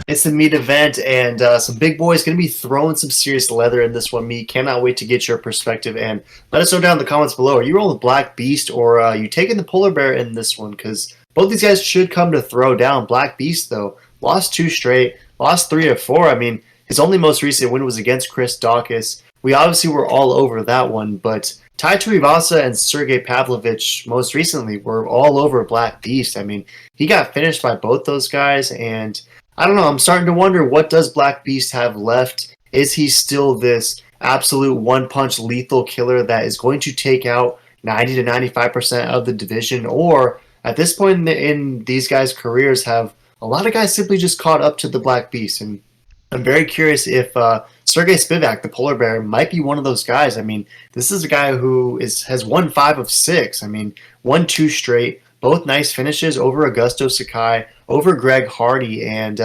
It's a meat event, and some big boys going to be throwing some serious leather in this one. Meat, cannot wait to get your perspective, and let us know down in the comments below. Are you rolling Black Beast, or are you taking the Polar Bear in this one? Because both these guys should come to throw down. Black Beast, though, lost 2 straight, lost 3 of 4. I mean, his only most recent win was against Chris Dawkins. We obviously were all over that one, but Tai Tuivasa and Sergey Pavlovich most recently were all over Black Beast. I mean, he got finished by both those guys, and I don't know. I'm starting to wonder, what does Black Beast have left? Is he still this absolute one-punch lethal killer that is going to take out 90 to 95% of the division? Or at this point in these guys' careers, have a lot of guys simply just caught up to the Black Beast? And I'm very curious if Sergey Spivak, the polar bear, might be one of those guys. I mean, this is a guy who has won 5 of 6. I mean, won 2 straight. Both nice finishes over Augusto Sakai, over Greg Hardy, and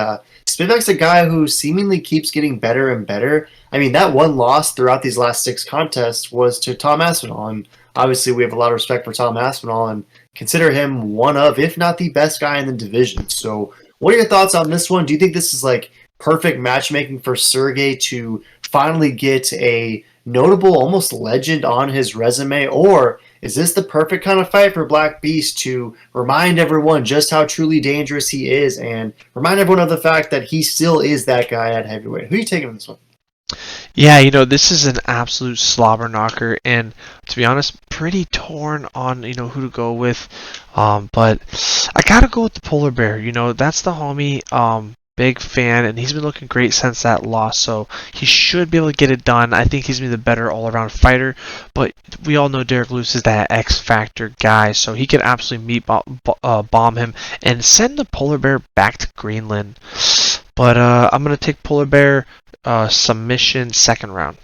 Spivak's a guy who seemingly keeps getting better and better. I mean, that one loss throughout these last 6 contests was to Tom Aspinall, and obviously we have a lot of respect for Tom Aspinall and consider him one of, if not the best guy in the division. So what are your thoughts on this one? Do you think this is like perfect matchmaking for Sergey to finally get a notable, almost legend on his resume, or is this the perfect kind of fight for Black Beast to remind everyone just how truly dangerous he is and remind everyone of the fact that he still is that guy at heavyweight? Who are you taking in this one? Yeah, this is an absolute slobber knocker, and to be honest, pretty torn on who to go with. But I gotta go with the polar bear. That's the homie. Big fan, and he's been looking great since that loss, so he should be able to get it done. I think he's been the better all-around fighter, but we all know Derrick Lewis is that X-Factor guy, so he can absolutely bomb him and send the polar bear back to Greenland. But I'm going to take polar bear submission 2nd round.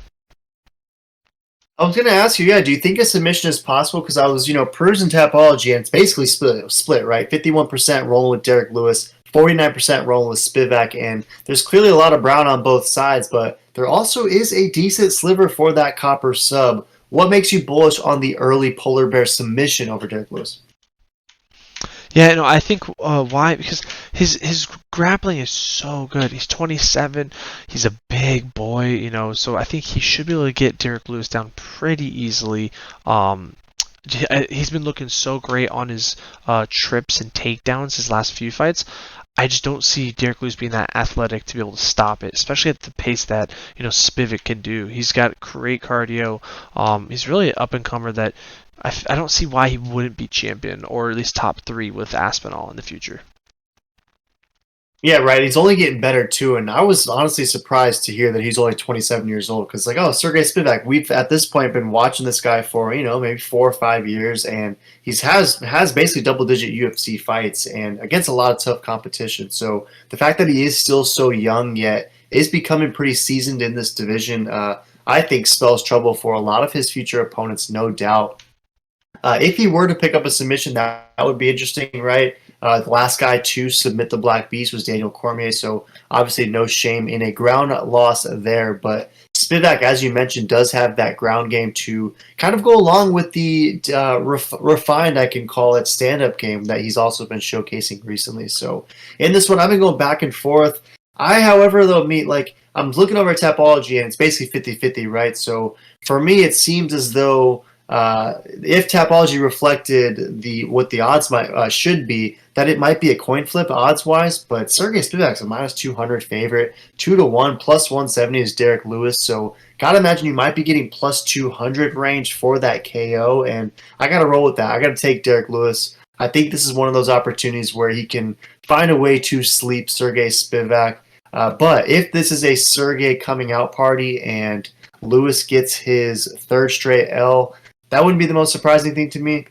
I was going to ask you, yeah, do you think a submission is possible? Because I was, perusing Tapology, and it's basically split, right? 51% rolling with Derrick Lewis, 49% rolling with Spivak, and there's clearly a lot of brown on both sides, but there also is a decent sliver for that copper sub. What makes you bullish on the early polar bear submission over Derrick Lewis? Yeah, I think why? Because his grappling is so good. He's 27. He's a big boy, so I think he should be able to get Derrick Lewis down pretty easily. He's been looking so great on his trips and takedowns his last few fights. I just don't see Derrick Lewis being that athletic to be able to stop it, especially at the pace that Spivak can do. He's got great cardio. He's really an up-and-comer that I don't see why he wouldn't be champion, or at least top 3 with Aspinall in the future. Yeah, right. He's only getting better too, and I was honestly surprised to hear that he's only 27 years old. Because Sergey Spivak, we've at this point been watching this guy for maybe 4 or 5 years, and has basically double-digit UFC fights and against a lot of tough competition. So the fact that he is still so young yet is becoming pretty seasoned in this division, I think spells trouble for a lot of his future opponents, no doubt. If he were to pick up a submission, that would be interesting, right? The last guy to submit the Black Beast was Daniel Cormier, so obviously no shame in a ground loss there. But Spivak, as you mentioned, does have that ground game to kind of go along with the refined, I can call it, stand-up game that he's also been showcasing recently. So in this one, I've been going back and forth. However, though, I'm looking over at Tapology, and it's basically 50-50, right? So for me, it seems as though if Tapology reflected what the odds should be, that it might be a coin flip odds-wise, but Sergey Spivak's a -200 favorite, 2-1, +170 is Derrick Lewis, so gotta imagine you might be getting +200 range for that KO, and I gotta roll with that. I gotta take Derrick Lewis. I think this is one of those opportunities where he can find a way to sleep Sergey Spivak, but if this is a Sergey coming out party and Lewis gets his 3rd straight L, that wouldn't be the most surprising thing to me.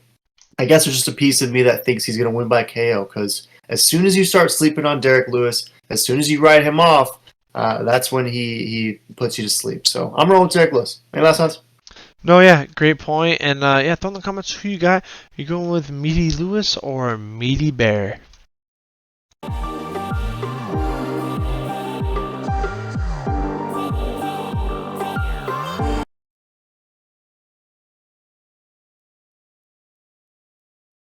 I guess there's just a piece of me that thinks he's going to win by KO, because as soon as you start sleeping on Derrick Lewis, as soon as you write him off, that's when he puts you to sleep. So I'm rolling with Derrick Lewis. Any last thoughts? No, yeah, great point. And yeah, throw in the comments who you got. You going with Meaty Lewis or Meaty Bear?